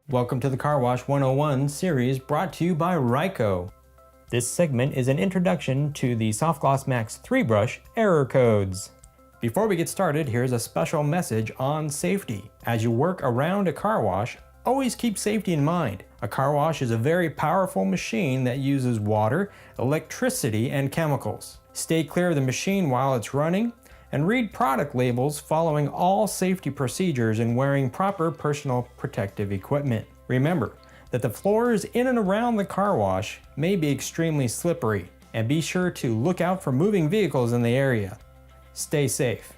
Welcome to the Car Wash 101 series brought to you by Ryko. This segment is an introduction to the SoftGloss Maxx 3-brush error codes. Before we get started, here's a special message on safety. As you work around a car wash, always keep safety in mind. A car wash is a very powerful machine that uses water, electricity, and chemicals. Stay clear of the machine while it's running, and read product labels following all safety procedures and wearing proper personal protective equipment. Remember that the floors in and around the car wash may be extremely slippery, and be sure to look out for moving vehicles in the area. Stay safe.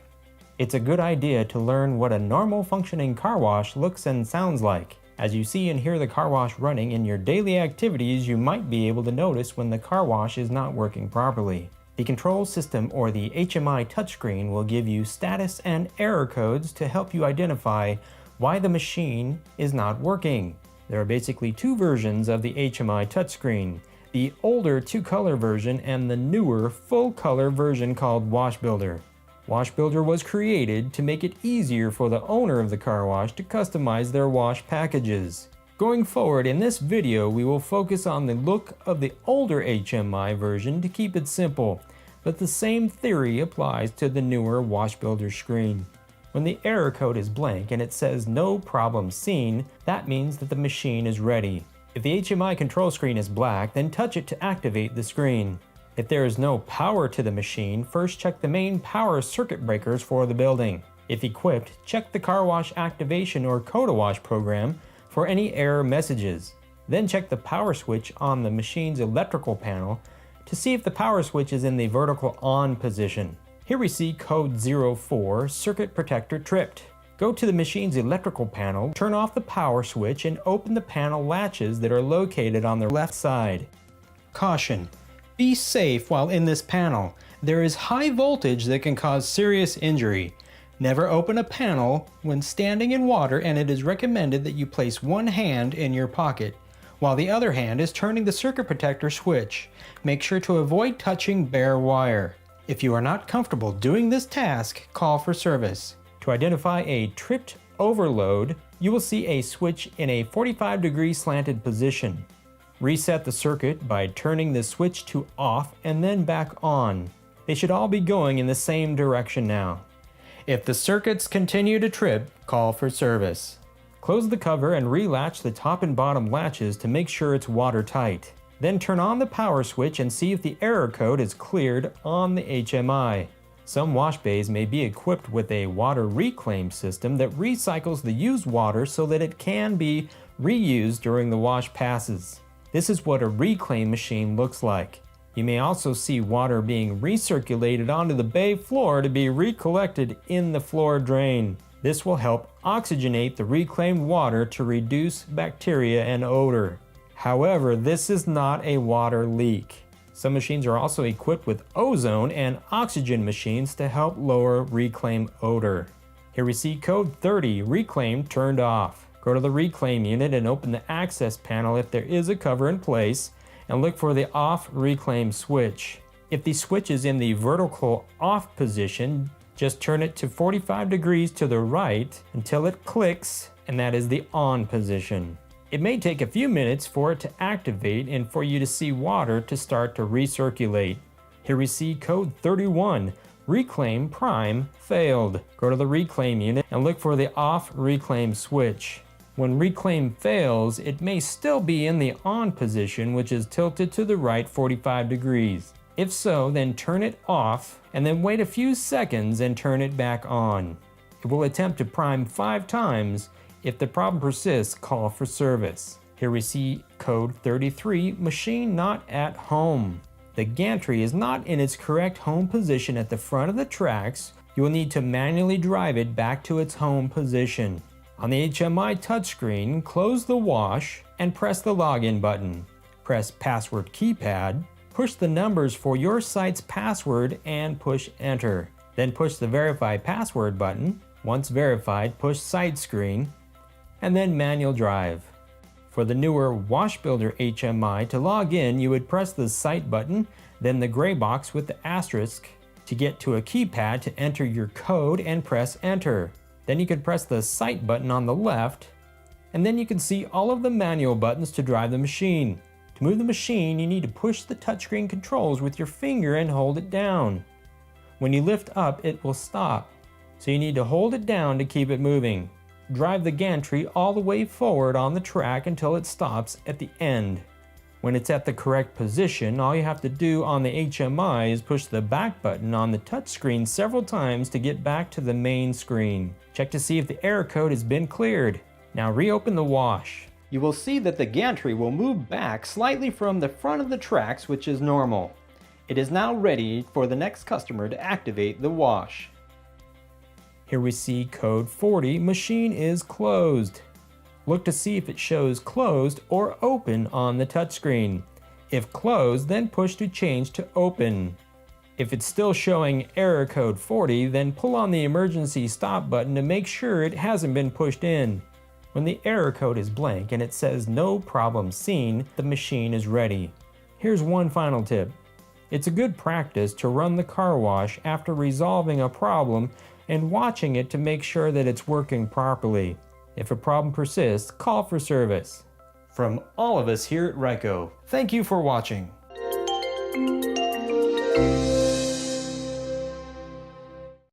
It's a good idea to learn what a normal functioning car wash looks and sounds like. As you see and hear the car wash running in your daily activities, you might be able to notice when the car wash is not working properly. The control system or the HMI touchscreen will give you status and error codes to help you identify why the machine is not working. There are basically two versions of the HMI touchscreen, the older 2-color version and the newer full-color version called Wash Builder. Wash Builder was created to make it easier for the owner of the car wash to customize their wash packages. Going forward in this video, we will focus on the look of the older HMI version to keep it simple, but the same theory applies to the newer Wash Builder screen. When the error code is blank and it says no problem seen, that means that the machine is ready. If the HMI control screen is black, then touch it to activate the screen. If there is no power to the machine, first check the main power circuit breakers for the building. If equipped, check the Car Wash Activation or Code Wash program for any error messages. Then check the power switch on the machine's electrical panel to see if the power switch is in the vertical on position. Here we see code 04, circuit protector tripped. Go to the machine's electrical panel, turn off the power switch, and open the panel latches that are located on the left side. Caution: be safe while in this panel. There is high voltage that can cause serious injury. Never open a panel when standing in water, and it is recommended that you place one hand in your pocket, while the other hand is turning the circuit protector switch. Make sure to avoid touching bare wire. If you are not comfortable doing this task, call for service. To identify a tripped overload, you will see a switch in a 45-degree slanted position. Reset the circuit by turning the switch to off and then back on. They should all be going in the same direction now. If the circuits continue to trip, call for service. Close the cover and relatch the top and bottom latches to make sure it's watertight. Then turn on the power switch and see if the error code is cleared on the HMI. Some wash bays may be equipped with a water reclaim system that recycles the used water so that it can be reused during the wash passes. This is what a reclaim machine looks like. You may also see water being recirculated onto the bay floor to be recollected in the floor drain. This will help oxygenate the reclaimed water to reduce bacteria and odor. However, this is not a water leak. Some machines are also equipped with ozone and oxygen machines to help lower reclaim odor. Here we see code 30, reclaim turned off. Go to the reclaim unit and open the access panel if there is a cover in place, and look for the off reclaim switch. If the switch is in the vertical off position, just turn it to 45 degrees to the right until it clicks, and that is the on position. It may take a few minutes for it to activate and for you to see water to start to recirculate. Here we see code 31, reclaim prime failed. Go to the reclaim unit and look for the off reclaim switch. When reclaim fails, it may still be in the on position, which is tilted to the right 45 degrees. If so, then turn it off and then wait a few seconds and turn it back on. It will attempt to prime 5 times. If the problem persists, call for service. Here we see code 33, machine not at home. The gantry is not in its correct home position at the front of the tracks. You will need to manually drive it back to its home position. On the HMI touchscreen, close the wash and press the login button. Press password keypad, push the numbers for your site's password and push enter. Then push the verify password button. Once verified, push site screen and then manual drive. For the newer Wash Builder HMI, to log in, you would press the site button, then the gray box with the asterisk to get to a keypad to enter your code and press enter. Then you can press the sight button on the left, and then you can see all of the manual buttons to drive the machine. To move the machine, you need to push the touchscreen controls with your finger and hold it down. When you lift up, it will stop, so you need to hold it down to keep it moving. Drive the gantry all the way forward on the track until it stops at the end. When it's at the correct position, all you have to do on the HMI is push the back button on the touchscreen several times to get back to the main screen. Check to see if the error code has been cleared. Now reopen the wash. You will see that the gantry will move back slightly from the front of the tracks, which is normal. It is now ready for the next customer to activate the wash. Here we see code 40, machine is closed. Look to see if it shows closed or open on the touchscreen. If closed, then push to change to open. If it's still showing error code 40, then pull on the emergency stop button to make sure it hasn't been pushed in. When the error code is blank and it says no problem seen, the machine is ready. Here's one final tip. It's a good practice to run the car wash after resolving a problem and watching it to make sure that it's working properly. If a problem persists, call for service. From all of us here at Ryko, thank you for watching.